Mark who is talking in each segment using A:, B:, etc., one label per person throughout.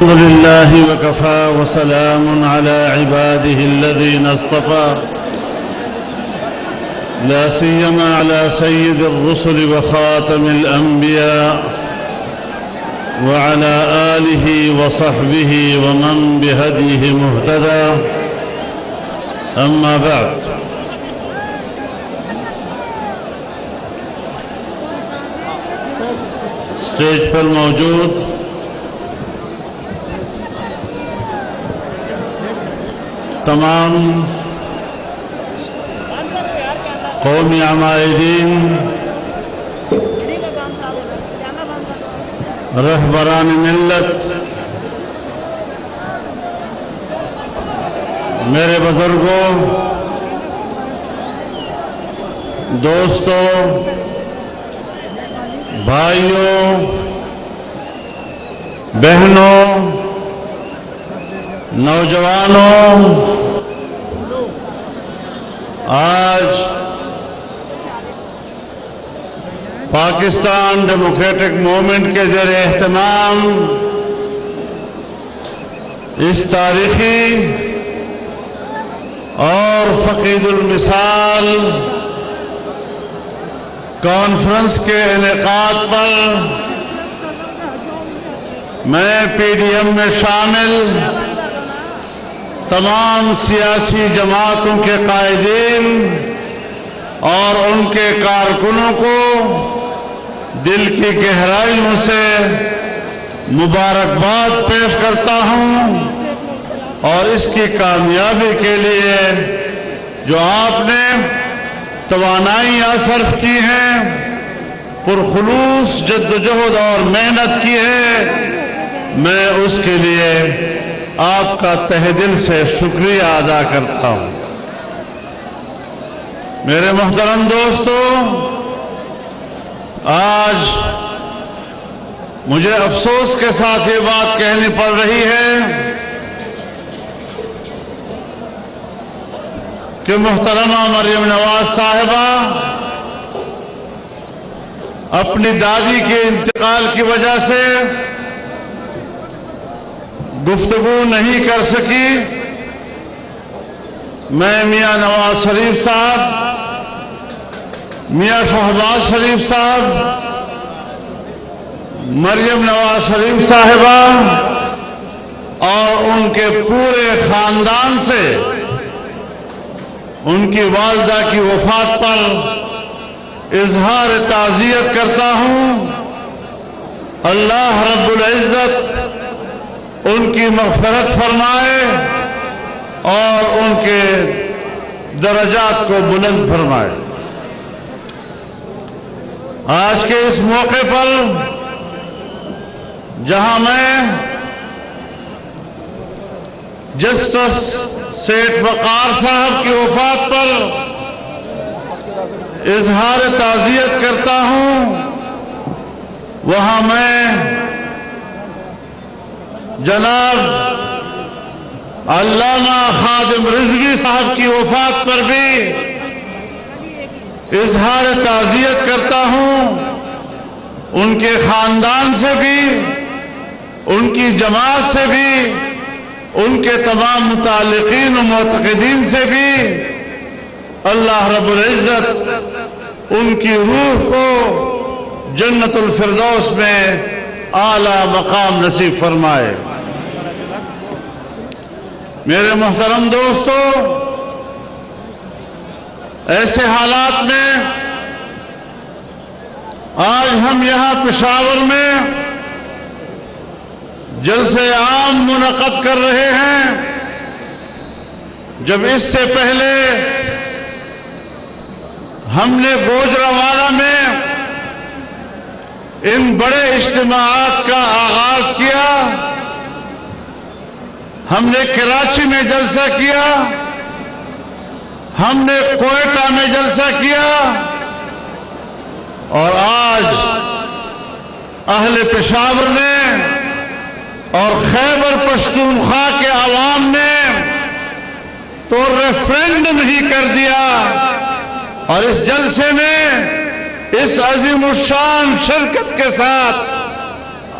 A: الحمد لله وكفى وسلام على عباده الذين اصطفى لا سيما على سيد الرسل وخاتم الأنبياء وعلى آله وصحبه ومن بهديه مهتدى. أما بعد، اسٹیج پر موجود تمام قومی عمائدین، رہبران ملت، میرے بزرگوں، دوستوں، بھائیوں، بہنوں، نوجوانوں، آج پاکستان ڈیموکریٹک موومنٹ کے زیر اہتمام اس تاریخی اور فقید المثال کانفرنس کے انعقاد پر میں پی ڈی ایم میں شامل تمام سیاسی جماعتوں کے قائدین اور ان کے کارکنوں کو دل کی گہرائیوں سے مبارکباد پیش کرتا ہوں، اور اس کی کامیابی کے لیے جو آپ نے توانائیاں صرف کی ہیں، پرخلوص جدوجہد اور محنت کی ہے، میں اس کے لیے آپ کا تہہ دل سے شکریہ ادا کرتا ہوں۔ میرے محترم دوستو، آج مجھے افسوس کے ساتھ یہ بات کہنی پڑ رہی ہے کہ محترمہ مریم نواز صاحبہ اپنی دادی کے انتقال کی وجہ سے گفتگو نہیں کر سکی۔ میں میاں نواز شریف صاحب، میاں شہباز شریف صاحب، مریم نواز شریف صاحبہ اور ان کے پورے خاندان سے ان کی والدہ کی وفات پر اظہار تعزیت کرتا ہوں۔ اللہ رب العزت ان کی مغفرت فرمائے اور ان کے درجات کو بلند فرمائے۔ آج کے اس موقع پر جہاں میں جسٹس سیٹھ وقار صاحب کی وفات پر اظہار تعزیت کرتا ہوں، وہاں میں جناب علامہ خادم رضوی صاحب کی وفات پر بھی اظہار تعزیت کرتا ہوں۔ ان کے خاندان سے بھی، ان کی جماعت سے بھی، ان کے تمام متعلقین و معتقدین سے بھی اللہ رب العزت ان کی روح کو جنت الفردوس میں اعلیٰ مقام نصیب فرمائے۔ میرے محترم دوستو، ایسے حالات میں آج ہم یہاں پشاور میں جلسہ عام منعقد کر رہے ہیں، جب اس سے پہلے ہم نے گوجرانوالہ میں ان بڑے اجتماعات کا آغاز کیا، ہم نے کراچی میں جلسہ کیا، ہم نے کوئٹہ میں جلسہ کیا، اور آج اہل پشاور نے اور خیبر پختونخوا کے عوام نے تو ریفرینڈم ہی کر دیا، اور اس جلسے میں اس عظیم الشان شرکت کے ساتھ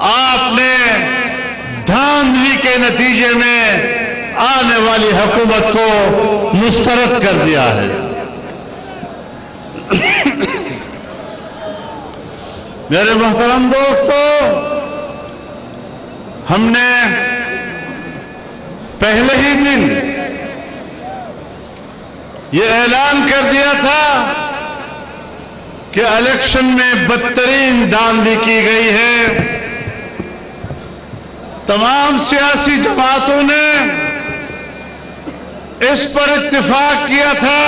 A: آپ نے دھاندلی کے نتیجے میں آنے والی حکومت کو مسترد کر دیا ہے۔ میرے محترم دوستو، ہم نے پہلے ہی دن یہ اعلان کر دیا تھا کہ الیکشن میں بدترین دھاندلی کی گئی ہے۔ تمام سیاسی جماعتوں نے اس پر اتفاق کیا تھا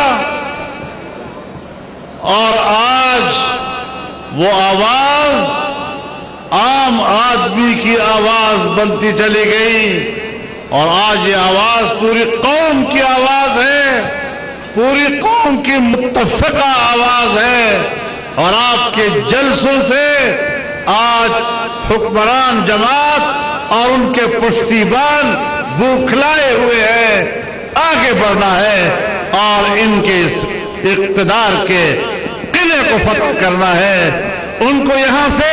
A: اور آج وہ آواز عام آدمی کی آواز بنتی چلی گئی اور آج یہ آواز پوری قوم کی آواز ہے، پوری قوم کی متفقہ آواز ہے، اور آپ کے جلسوں سے آج حکمران جماعت اور ان کے پشتیبان بوکھلائے ہوئے ہیں۔ آگے بڑھنا ہے اور ان کے اس اقتدار کے قلعے کو فتح کرنا ہے، ان کو یہاں سے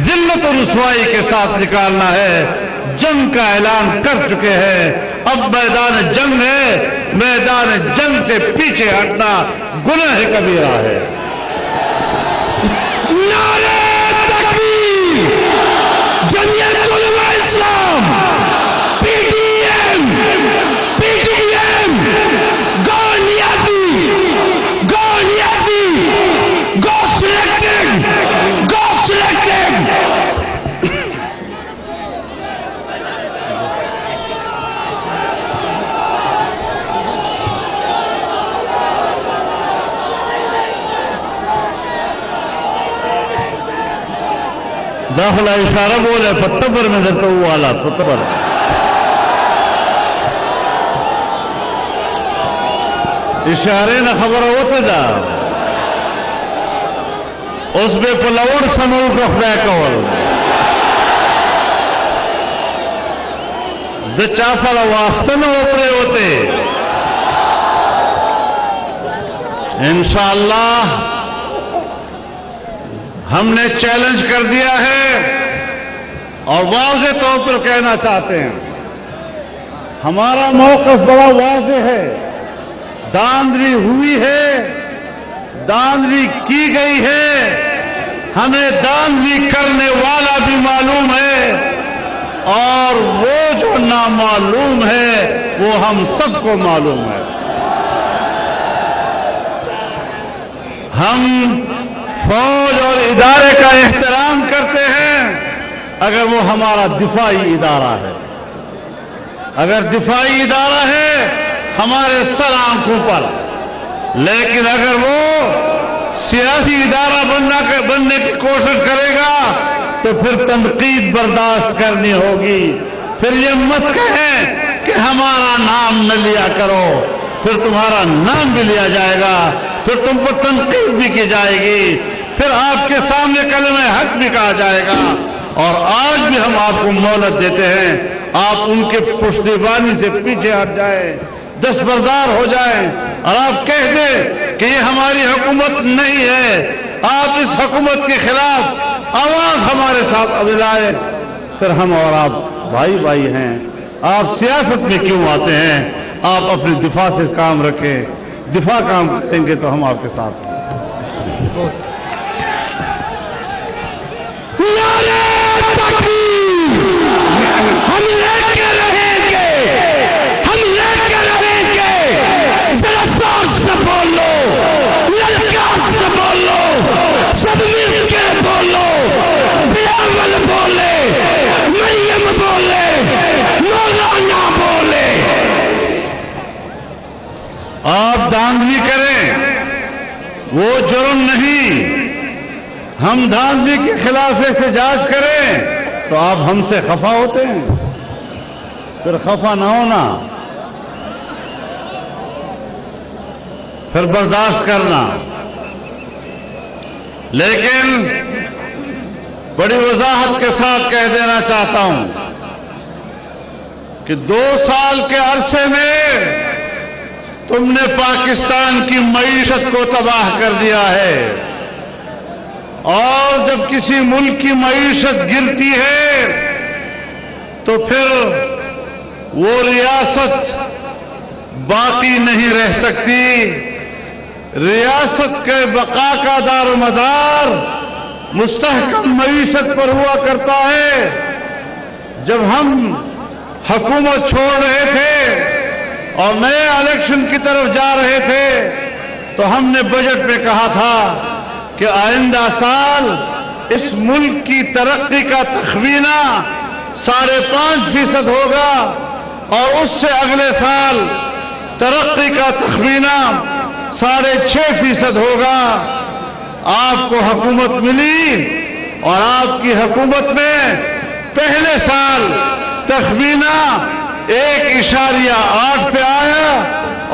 A: ذلت و رسوائی کے ساتھ نکالنا ہے۔ جنگ کا اعلان کر چکے ہیں، اب میدان جنگ ہے، میدان جنگ سے پیچھے ہٹنا گناہ کبیرہ ہے۔
B: نعرہ تکبیر، جمعیت Ulema Islam, P T M, گو نیازی، گو سلیکٹڈ۔
A: داخلہ اشارہ بولے پتبر میں درتا ہوا حالات پتبر اشارے نہ خبر ہوتے دا اس بے پلوڑ سنور رخدہ کول د چاسا واسطہ نہ اوپرے ہوتے۔ انشاءاللہ ہم نے چیلنج کر دیا ہے اور واضح طور پر کہنا چاہتے ہیں، ہمارا موقف بڑا واضح ہے۔ دھاندلی ہوئی ہے، دھاندلی کی گئی ہے، ہمیں دھاندلی کرنے والا بھی معلوم ہے اور وہ جو نامعلوم ہے وہ ہم سب کو معلوم ہے۔ ہم فوج اور ادارے کا احترام کرتے ہیں اگر وہ ہمارا دفاعی ادارہ ہے، اگر دفاعی ادارہ ہے ہمارے سر آنکھوں پر، لیکن اگر وہ سیاسی ادارہ بننے کی کوشش کرے گا تو پھر تنقید برداشت کرنی ہوگی۔ پھر یہ مت کہیں کہ ہمارا نام نہ لیا کرو، پھر تمہارا نام بھی لیا جائے گا، پھر تم پر تنقید بھی کی جائے گی، پھر آپ کے سامنے کلمہ حق بھی کہا جائے گا۔ اور آج بھی ہم آپ کو مہلت دیتے ہیں، آپ ان کے پشتیبانی سے پیچھے ہٹ جائیں، دستبردار ہو جائیں اور آپ کہہ دیں کہ یہ ہماری حکومت نہیں ہے، آپ اس حکومت کے خلاف آواز ہمارے ساتھ ملائیں، پھر ہم اور آپ بھائی بھائی ہیں۔ آپ سیاست میں کیوں آتے ہیں؟ آپ اپنے دفاع سے کام رکھیں، دفاع کام کریں گے تو ہم آپ کے ساتھ ہیں۔
B: نعرہ تکبیر، ہم لے کے رہیں گے، ہم لے کے رہیں گے۔ ذرا زور سے بولو، للکار سے بولو، سب مل کے بولو۔ بلاول بولے، مریم بولے، مولانا بولے۔
A: آپ دھاندلی کریں وہ جرم نہیں، ہم دھاندلی کے خلاف احتجاج کریں تو آپ ہم سے خفا ہوتے ہیں، پھر خفا نہ ہونا، پھر برداشت کرنا۔ لیکن بڑی وضاحت کے ساتھ کہہ دینا چاہتا ہوں کہ 2 سال کے عرصے میں تم نے پاکستان کی معیشت کو تباہ کر دیا ہے، اور جب کسی ملک کی معیشت گرتی ہے تو پھر وہ ریاست باقی نہیں رہ سکتی. ریاست کے بقا کا دار و مدار مستحکم معیشت پر ہوا کرتا ہے. جب ہم حکومت چھوڑ رہے تھے اور نئے الیکشن کی طرف جا رہے تھے تو ہم نے بجٹ میں کہا تھا کہ آئندہ سال اس ملک کی ترقی کا تخمینہ 5.5% ہوگا اور اس سے اگلے سال ترقی کا تخمینہ 6.5% ہوگا. آپ کو حکومت ملی اور آپ کی حکومت میں پہلے سال تخمینہ 1.8 پہ آیا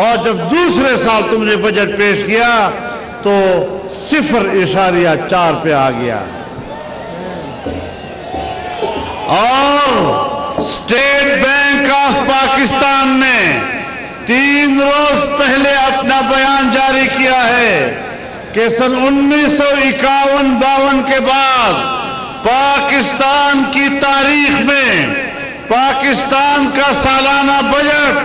A: اور جب دوسرے سال تم نے بجٹ پیش کیا تو 0.4 پہ آ گیا. اور اسٹیٹ بینک آف پاکستان نے 3 روز پہلے اپنا بیان جاری کیا ہے کہ سن 1951-52 کے بعد پاکستان کی تاریخ میں پاکستان کا سالانہ بجٹ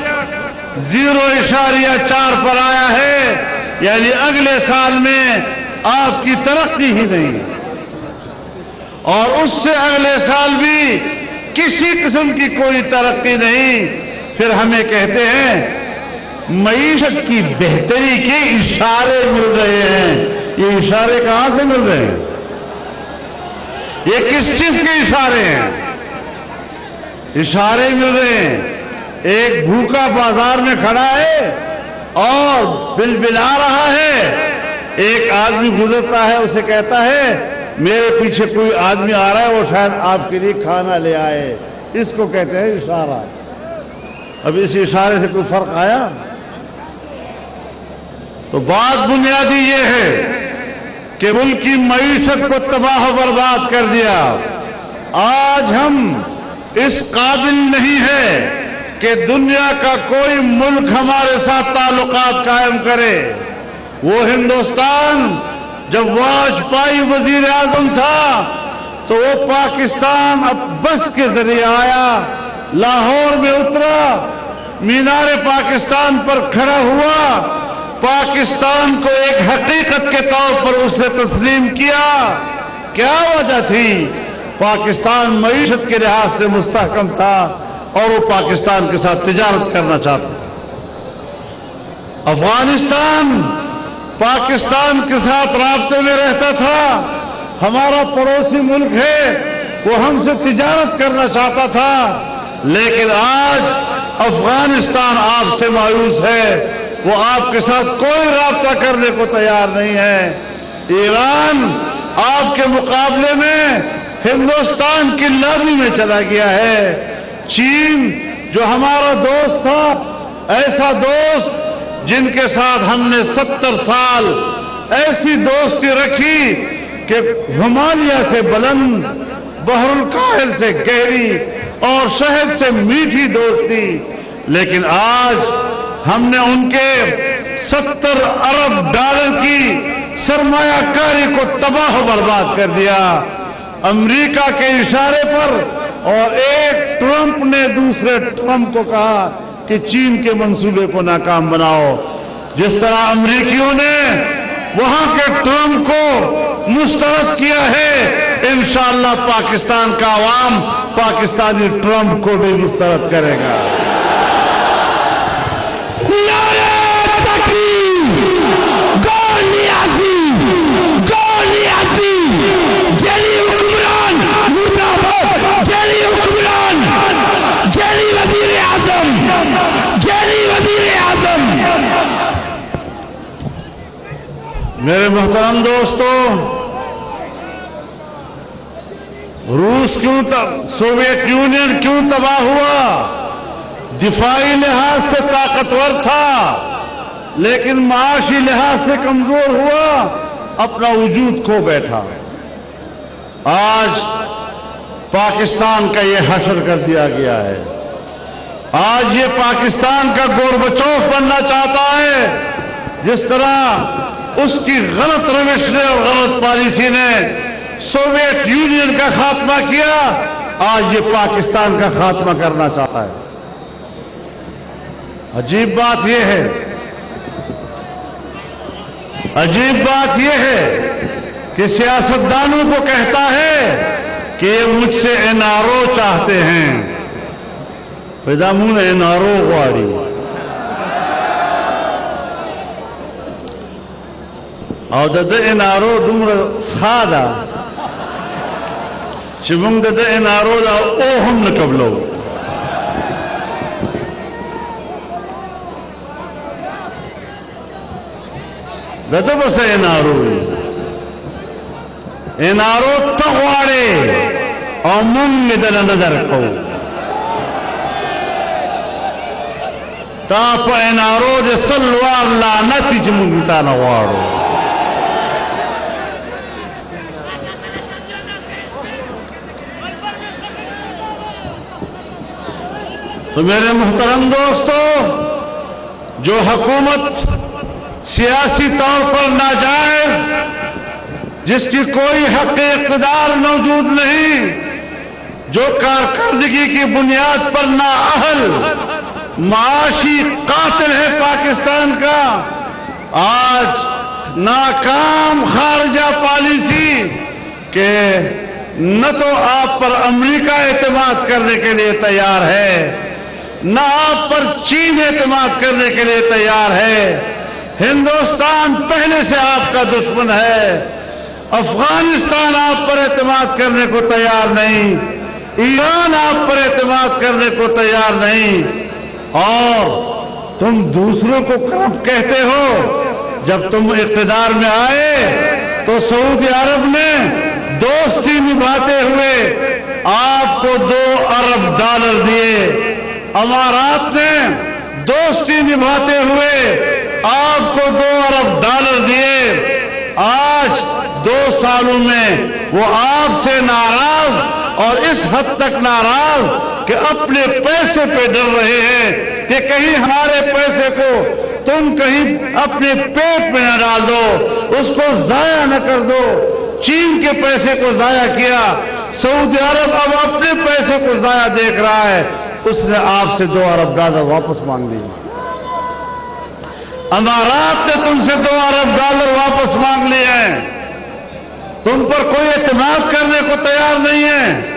A: 0.4 پر آیا ہے. یعنی اگلے سال میں آپ کی ترقی ہی نہیں اور اس سے اگلے سال بھی کسی قسم کی کوئی ترقی نہیں. پھر ہمیں کہتے ہیں معیشت کی بہتری کے اشارے مل رہے ہیں. یہ اشارے کہاں سے مل رہے ہیں؟ یہ کس چیز کے اشارے ہیں؟ اشارے مل رہے ہیں. ایک بھوکا بازار میں کھڑا ہے اور بلبلا رہا ہے. ایک آدمی گزرتا ہے, اسے کہتا ہے میرے پیچھے کوئی آدمی آ رہا ہے, وہ شاید آپ کے لیے کھانا لے آئے. اس کو کہتے ہیں اشارہ. اب اس اشارے سے کوئی فرق آیا؟ تو بات بنیادی یہ ہے کہ ملک کی معیشت کو تباہ و برباد کر دیا. آج ہم اس قابل نہیں ہے کہ دنیا کا کوئی ملک ہمارے ساتھ تعلقات قائم کرے. وہ ہندوستان جب واجپئی وزیر اعظم تھا تو وہ پاکستان اب بس کے ذریعے آیا, لاہور میں اترا, مینار پاکستان پر کھڑا ہوا, پاکستان کو ایک حقیقت کے طور پر اس نے تسلیم کیا. کیا وجہ تھی؟ پاکستان معیشت کے لحاظ سے مستحکم تھا اور وہ پاکستان کے ساتھ تجارت کرنا چاہتا تھا. افغانستان پاکستان کے ساتھ رابطے میں رہتا تھا, ہمارا پڑوسی ملک ہے, وہ ہم سے تجارت کرنا چاہتا تھا. لیکن آج افغانستان آپ سے مایوس ہے, وہ آپ کے ساتھ کوئی رابطہ کرنے کو تیار نہیں ہے. ایران آپ کے مقابلے میں ہندوستان کی لابی میں چلا گیا ہے. چین جو ہمارا دوست تھا, ایسا دوست جن کے ساتھ ہم نے 70 سال ایسی دوستی رکھی کہ ہمالیہ سے بلند, بحر الکاہل سے گہری اور شہد سے میٹھی دوستی, لیکن آج ہم نے ان کے 70 ارب ڈالر کی سرمایہ کاری کو تباہ و برباد کر دیا امریکہ کے اشارے پر. اور ایک ٹرمپ نے دوسرے ٹرمپ کو کہا کہ چین کے منصوبے کو ناکام بناؤ. جس طرح امریکیوں نے وہاں کے ٹرمپ کو مسترد کیا ہے, انشاءاللہ پاکستان کا عوام پاکستانی ٹرمپ کو بھی مسترد کرے گا. میرے محترم دوستو, روس سوویت یونین کیوں تباہ ہوا؟ دفاعی لحاظ سے طاقتور تھا لیکن معاشی لحاظ سے کمزور ہوا, اپنا وجود کھو بیٹھا. آج پاکستان کا یہ حشر کر دیا گیا ہے. آج یہ پاکستان کا گوربچوف بننا چاہتا ہے. جس طرح اس کی غلط روش نے اور غلط پالیسی نے سوویت یونین کا خاتمہ کیا, آج یہ پاکستان کا خاتمہ کرنا چاہتا ہے۔ عجیب بات یہ ہے، عجیب بات یہ ہے کہ سیاستدانوں کو کہتا ہے کہ یہ مجھ سے NRO چاہتے ہیں۔ پیدامون NRO غواړي او د NRO دومره ساده چې موږ د NRO دا او هم نه قبلو۔ دته بس NRO ته غواړي او موږ دل نظر کوو۔ تا په NRO د سلوار لعنت چې موږ تا نه غواړو۔ تو میرے محترم دوستو، جو حکومت سیاسی طور پر ناجائز، جس کی کوئی حق اقتدار موجود نہیں، جو کارکردگی کی بنیاد پر نااہل معاشی قاتل ہے پاکستان کا، آج ناکام خارجہ پالیسی کہ نہ تو آپ پر امریکہ اعتماد کرنے کے لیے تیار ہے، نہ آپ پر چین اعتماد کرنے کے لیے تیار ہے۔ ہندوستان پہلے سے آپ کا دشمن ہے، افغانستان آپ پر اعتماد کرنے کو تیار نہیں، ایران آپ پر اعتماد کرنے کو تیار نہیں، اور تم دوسروں کو کرپٹ کہتے ہو۔ جب تم اقتدار میں آئے تو سعودی عرب نے دوستی نبھاتے ہوئے آپ کو $2 ارب دیے، امارات نے دوستی نبھاتے ہوئے آپ کو $2 ارب دیے۔ آج 2 سالوں میں وہ آپ سے ناراض، اور اس حد تک ناراض کہ اپنے پیسے پہ ڈر رہے ہیں کہ کہیں ہمارے پیسے کو تم کہیں اپنے پیٹ میں نہ ڈال دو، اس کو ضائع نہ کر دو۔ چین کے پیسے کو ضائع کیا، سعودی عرب اب اپنے پیسے کو ضائع دیکھ رہا ہے، اس نے آپ سے $2 ارب واپس مانگ لی۔ امارات نے تم سے $2 ارب واپس مانگ لیے ہیں، تم پر کوئی اعتماد کرنے کو تیار نہیں ہے،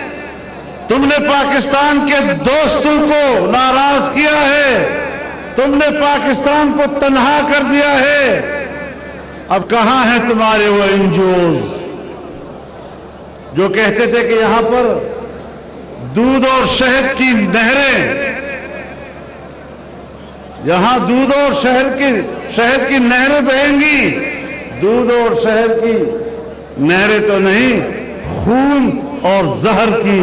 A: تم نے پاکستان کے دوستوں کو ناراض کیا ہے، تم نے پاکستان کو تنہا کر دیا ہے۔ اب کہاں ہیں تمہارے وہ NGOs جو کہتے تھے کہ یہاں پر دودھ اور شہد کی نہریں، یہاں دودھ اور شہد کی نہریں بہیں گی؟ دودھ اور شہد کی نہریں تو نہیں، خون اور زہر کی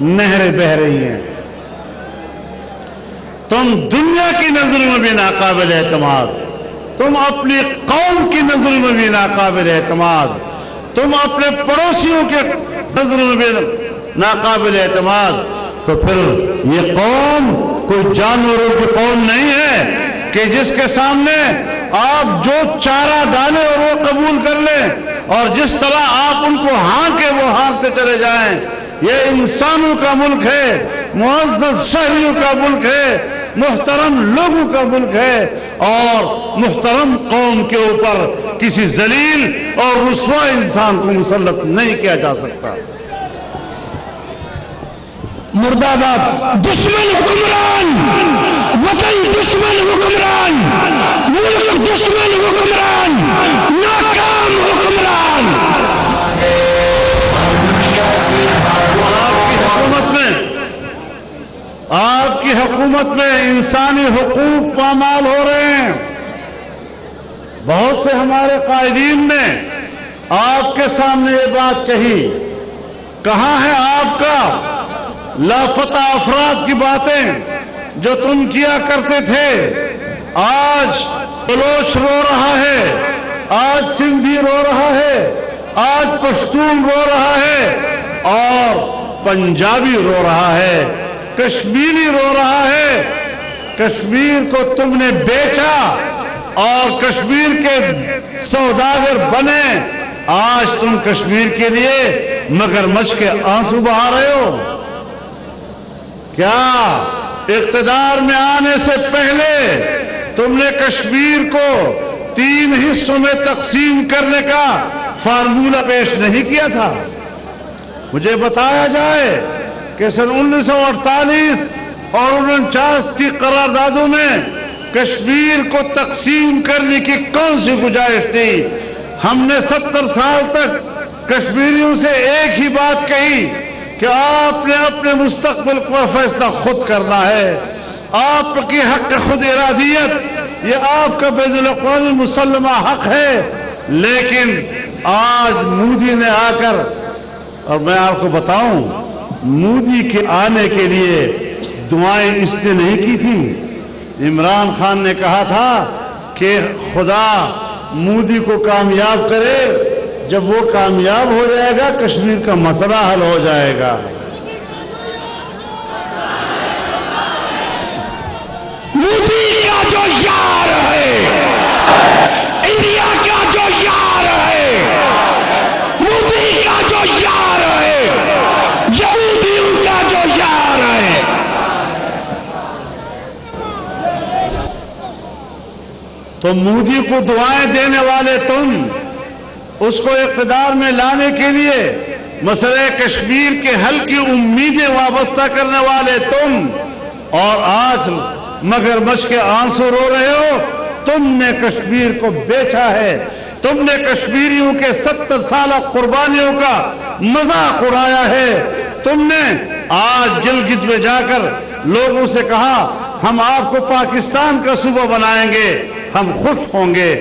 A: نہریں بہ رہی ہیں۔ تم دنیا کی نظر میں بھی ناقابل اعتماد، تم اپنی قوم کی نظر میں بھی ناقابل اعتماد، تم اپنے پڑوسیوں کے نظر میں بھی ناقابل اعتماد، تو پھر یہ قوم کوئی جانوروں کی قوم نہیں ہے کہ جس کے سامنے آپ جو چارہ ڈالیں اور وہ قبول کر لیں، اور جس طرح آپ ان کو ہانکیں وہ ہانکتے چلے جائیں۔ یہ انسانوں کا ملک ہے، معزز شہریوں کا ملک ہے، محترم لوگوں کا ملک ہے، اور محترم قوم کے اوپر کسی ذلیل اور رسوا انسان کو مسلط نہیں کیا جا سکتا۔
B: مرد آباد دشمن حکمران، وطن دشمن حکمران، ملک دشمن حکمران، ناکام حکمران۔
A: آپ کی حکومت میں انسانی حقوق پامال ہو رہے ہیں۔ بہت سے ہمارے قائدین نے آپ کے سامنے یہ بات کہی، کہاں ہے آپ کا لاپتہ افراد کی باتیں جو تم کیا کرتے تھے؟ آج بلوچ رو رہا ہے، آج سندھی رو رہا ہے، آج پشتون رو رہا ہے، اور پنجابی رو رہا ہے، کشمیری رو رہا ہے۔ کشمیر کو تم نے بیچا اور کشمیر کے سوداگر بنے، آج تم کشمیر کے لیے مگرمچھ کے آنسو بہا رہے ہو؟ کیا اقتدار میں آنے سے پہلے تم نے کشمیر کو 3 حصوں میں تقسیم کرنے کا فارمولہ پیش نہیں کیا تھا؟ مجھے بتایا جائے کہ سن 1948 اور 49 کی قراردادوں میں کشمیر کو تقسیم کرنے کی کون سی گنجائش تھی؟ ہم نے 70 سال تک کشمیریوں سے ایک ہی بات کہی کہ آپ نے اپنے مستقبل کا فیصلہ خود کرنا ہے، آپ کی حق خود ارادیت یہ آپ کا بین الاقوامی مسلمہ حق ہے۔ لیکن آج مودی نے آ کر، اور میں آپ کو بتاؤں، مودی کے آنے کے لیے دعائیں اس نے نہیں کی تھی۔ عمران خان نے کہا تھا کہ خدا مودی کو کامیاب کرے، جب وہ کامیاب ہو جائے گا کشمیر کا مسئلہ حل ہو جائے گا۔
B: مودی کا جو یار ہے، انڈیا کا جو یار ہے، مودی کا جو یار ہے، یہودیوں کا جو یار ہے۔
A: تو مودی کو دعائیں دینے والے تم، اس کو اقتدار میں لانے کے لیے مسئلہ کشمیر کے حل کی امیدیں وابستہ کرنے والے تم، اور آج مگرمچھ کے آنسو رو رہے ہو۔ تم نے کشمیر کو بیچا ہے، تم نے کشمیریوں کے 70 سالہ قربانیوں کا مذاق اڑایا ہے۔ تم نے آج گلگت میں جا کر لوگوں سے کہا ہم آپ کو پاکستان کا صوبہ بنائیں گے، ہم خوش ہوں گے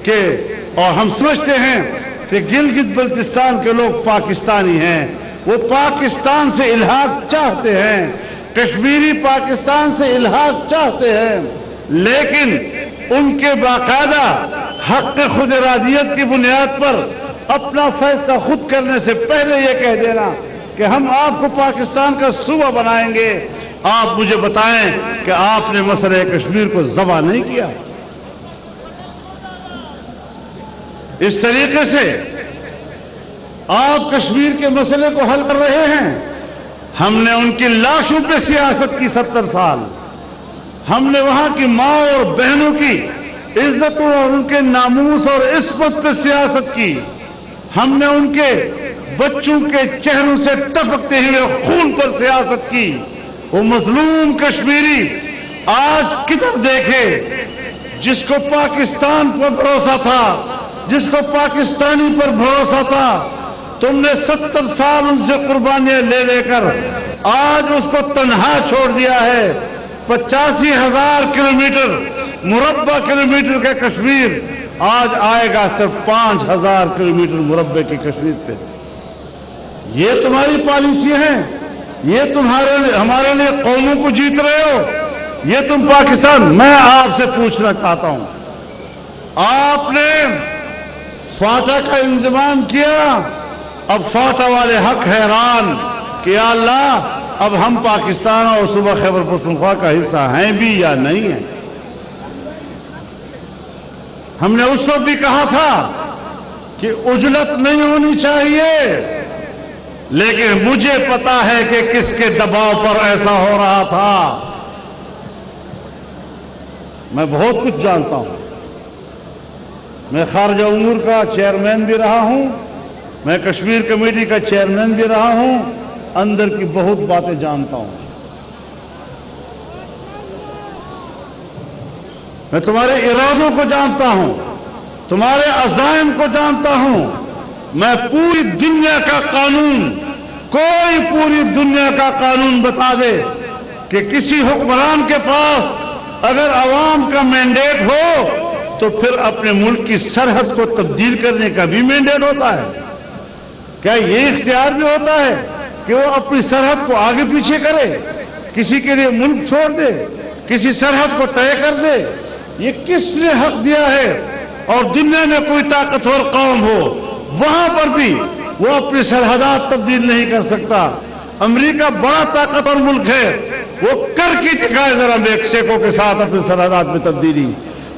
A: کہ، اور ہم سمجھتے ہیں کہ گلگت بلتستان کے لوگ پاکستانی ہیں، وہ پاکستان سے الحاق چاہتے ہیں، کشمیری پاکستان سے الحاق چاہتے ہیں، لیکن ان کے باقاعدہ حق خود ارادیت کی بنیاد پر اپنا فیصلہ خود کرنے سے پہلے یہ کہہ دینا کہ ہم آپ کو پاکستان کا صوبہ بنائیں گے۔ آپ مجھے بتائیں کہ آپ نے مسئلہ کشمیر کو ذبح نہیں کیا؟ اس طریقے سے آپ کشمیر کے مسئلے کو حل کر رہے ہیں۔ ہم نے ان کی لاشوں پہ سیاست کی 70 سال، ہم نے وہاں کی ماں اور بہنوں کی عزتوں اور ان کے ناموس اور عصمت پہ سیاست کی، ہم نے ان کے بچوں کے چہروں سے ٹپکتے ہوئے خون پر سیاست کی۔ وہ مظلوم کشمیری آج کدھر دیکھے، جس کو پاکستان پر بھروسہ تھا، جس کو پاکستانی پر بھروسہ تھا، تم نے 70 سال ان سے قربانیاں لے لے کر آج اس کو تنہا چھوڑ دیا ہے۔ 85,000 کلومیٹر مربع کلومیٹر کا کشمیر آج آئے گا صرف 5,000 کلومیٹر مربع کی کشمیر پہ۔ یہ تمہاری پالیسی ہے، یہ ہمارے لیے قوموں کو جیت رہے ہو، یہ تم پاکستان۔ میں آپ سے پوچھنا چاہتا ہوں، آپ نے فاٹا کا انضمام کیا، اب فاٹا والے حق حیران کہ یا اللہ اب ہم پاکستان اور صوبہ خیبر پختونخوا کا حصہ ہیں بھی یا نہیں ہیں۔ ہم نے اس وقت بھی کہا تھا کہ عجلت نہیں ہونی چاہیے، لیکن مجھے پتا ہے کہ کس کے دباؤ پر ایسا ہو رہا تھا۔ میں بہت کچھ جانتا ہوں، میں خارجہ امور کا چیئرمین بھی رہا ہوں، میں کشمیر کمیٹی کا چیئرمین بھی رہا ہوں، اندر کی بہت باتیں جانتا ہوں۔ میں تمہارے ارادوں کو جانتا ہوں، تمہارے عزائم کو جانتا ہوں۔ میں پوری دنیا کا قانون، کوئی پوری دنیا کا قانون بتا دے کہ کسی حکمران کے پاس اگر عوام کا مینڈیٹ ہو تو پھر اپنے ملک کی سرحد کو تبدیل کرنے کا بھی مینڈیٹ ہوتا ہے۔ کیا یہ اختیار بھی ہوتا ہے کہ وہ اپنی سرحد کو آگے پیچھے کرے، کسی کے لیے ملک چھوڑ دے، کسی سرحد کو طے کر دے؟ یہ کس نے حق دیا ہے؟ اور دنیا میں کوئی طاقتور قوم ہو وہاں پر بھی وہ اپنی سرحدات تبدیل نہیں کر سکتا۔ امریکہ بڑا طاقتور ملک ہے، وہ کر کے دکھائے ذرا میکسیکو کے ساتھ اپنی سرحدات میں تبدیلی،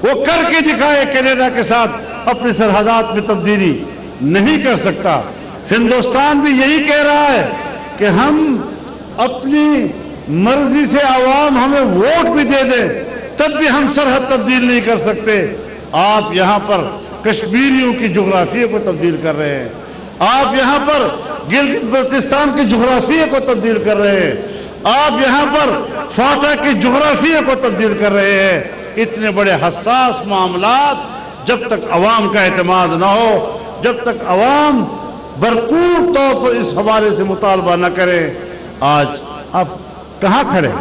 A: وہ کر کے دکھائے کینیڈا کے ساتھ اپنی سرحدات میں تبدیلی۔ نہیں کر سکتا۔ ہندوستان بھی یہی کہہ رہا ہے کہ ہم اپنی مرضی سے عوام ہمیں ووٹ بھی دے دیں تب بھی ہم سرحد تبدیل نہیں کر سکتے۔ آپ یہاں پر کشمیریوں کی جغرافیے کو تبدیل کر رہے ہیں، آپ یہاں پر گلگت بلتستان کی جغرافیے کو تبدیل کر رہے ہیں، آپ یہاں پر فاٹا کی جغرافیے کو تبدیل کر رہے ہیں۔ اتنے بڑے حساس معاملات جب تک عوام کا اعتماد نہ ہو، جب تک عوام بھرپور طور پر اس حوالے سے مطالبہ نہ کرے، آج اب کہاں کھڑے،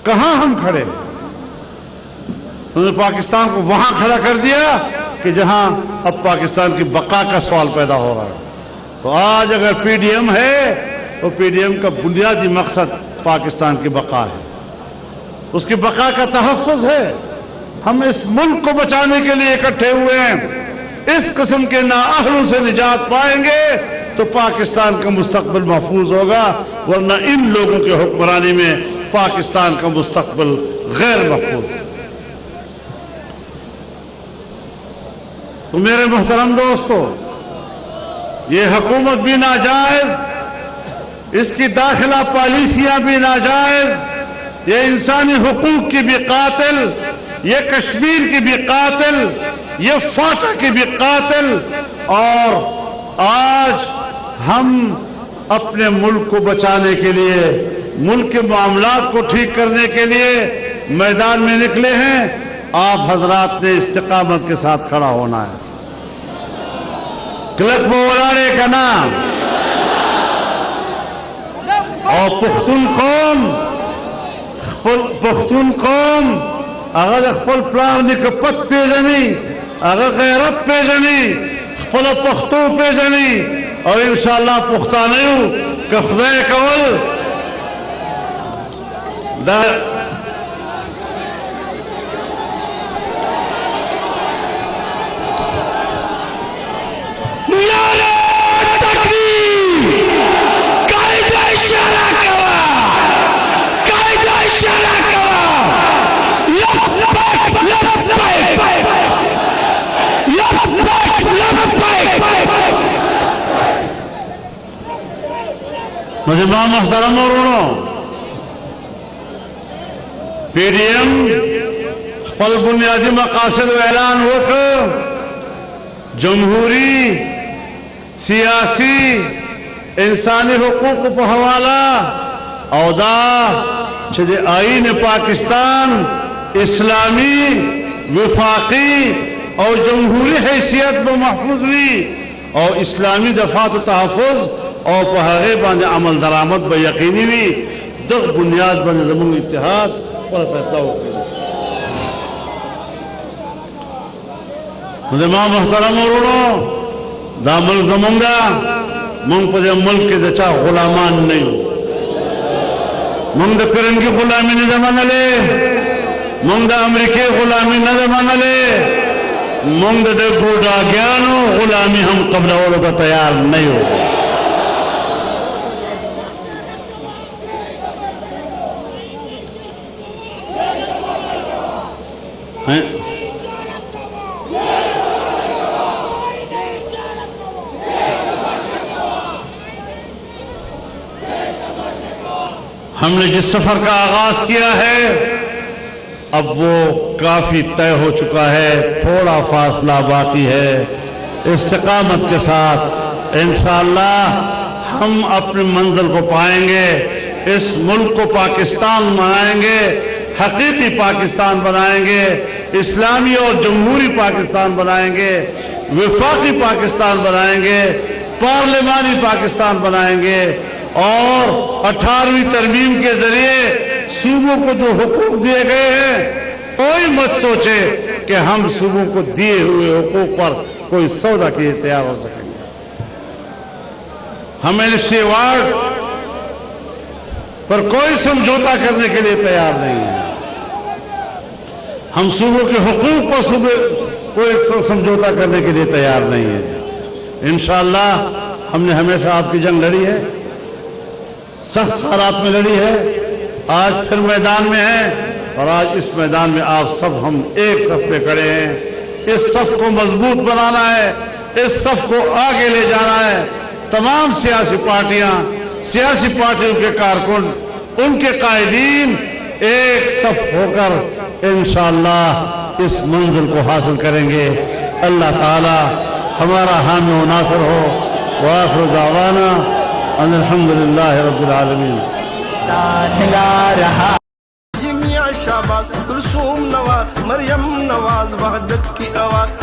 A: کہاں ہم کھڑے؟ انہوں نے پاکستان کو وہاں کھڑا کر دیا کہ جہاں اب پاکستان کی بقا کا سوال پیدا ہو رہا ہے۔ تو آج اگر پی ڈی ایم ہے تو پی ڈی ایم کا بنیادی مقصد پاکستان کی بقا ہے، اس کی بقا کا تحفظ ہے۔ ہم اس ملک کو بچانے کے لیے اکٹھے ہوئے ہیں۔ اس قسم کے نااہلوں سے نجات پائیں گے تو پاکستان کا مستقبل محفوظ ہوگا، ورنہ ان لوگوں کے حکمرانی میں پاکستان کا مستقبل غیر محفوظ ہے۔ تو میرے محترم دوستو، یہ حکومت بھی ناجائز، اس کی داخلہ پالیسیاں بھی ناجائز، یہ انسانی حقوق کی بھی قاتل، یہ کشمیر کی بھی قاتل، یہ فاٹا کی بھی قاتل۔ اور آج ہم اپنے ملک کو بچانے کے لیے، ملک کے معاملات کو ٹھیک کرنے کے لیے میدان میں نکلے ہیں۔ آپ حضرات نے استقامت کے ساتھ کھڑا ہونا ہے۔ کلک بولاڑے کا نام اور پختون قوم اگر خپل پلار نکپت پیژني، اگر غیرت پیژني، خپل پختو پیژني، او انشاءاللہ پښتانه یو که خدای کول دا مجمع محترم ورونو، پی ڈی ایم خپل بنیادی مقاصد و اعلان وکړ، جمہوری، سیاسی، انسانی حقوق په حواله او دا چې د آئین پاکستان اسلامی، وفاقی او جمہوری حیثیت به محفوظ وي او اسلامی دفاع و تحفظ او په هغه باندې عمل درآمد به یقیني وي، دغه بنیاد باندې زموږ اتحاد خپله فیصله وکړي۔ نو زما محترم ورونو، دا ملک زمونږه، مونږ په دې ملک کې د چا غلامان نه یو، مونږ د فرنګي غلامي نه ده منلې، مونږ د امریکې غلامي نه ده منلې، مونږ د ګوډاګیانو غلامي هم قبلولو ته تیار نه یو۔ ہم نے جس سفر کا آغاز کیا ہے اب وہ کافی طے ہو چکا ہے، تھوڑا فاصلہ باقی ہے۔ استقامت کے ساتھ انشاءاللہ ہم اپنی منزل کو پائیں گے، اس ملک کو پاکستان بنائیں گے، حقیقی پاکستان بنائیں گے، اسلامی اور جمہوری پاکستان بنائیں گے، وفاقی پاکستان بنائیں گے، پارلیمانی پاکستان بنائیں گے، اور 18ویں ترمیم کے ذریعے صوبوں کو جو حقوق دیے گئے ہیں، کوئی مت سوچے کہ ہم صوبوں کو دیے ہوئے حقوق پر کوئی سودا کیے تیار ہو سکیں گے۔ ہم NFC ایوارڈ پر کوئی سمجھوتا کرنے کے لیے تیار نہیں ہے، ہم صوبوں کے حقوق پر کوئی سمجھوتا کرنے کے لیے تیار نہیں ہے۔ انشاءاللہ ہم نے ہمیشہ آپ کی جنگ لڑی ہے، سخت حالات میں لڑی ہے، آج پھر میدان میں ہیں، اور آج اس میدان میں آپ سب ہم ایک صف پہ کھڑے ہیں۔ اس صف کو مضبوط بنانا ہے، اس صف کو آگے لے جانا ہے. تمام سیاسی پارٹیاں، سیاسی پارٹیوں کے کارکن، ان کے قائدین ایک صف ہو کر انشاءاللہ اس منزل کو حاصل کریں گے. اللہ تعالی ہمارا حامی و ناصر ہو. وآخر دعوانا ان الحمدللہ رب العالمین.
C: ساتھ لا رہا
D: شہباز کلثوم نواز مریم نواز وحدت کی آواز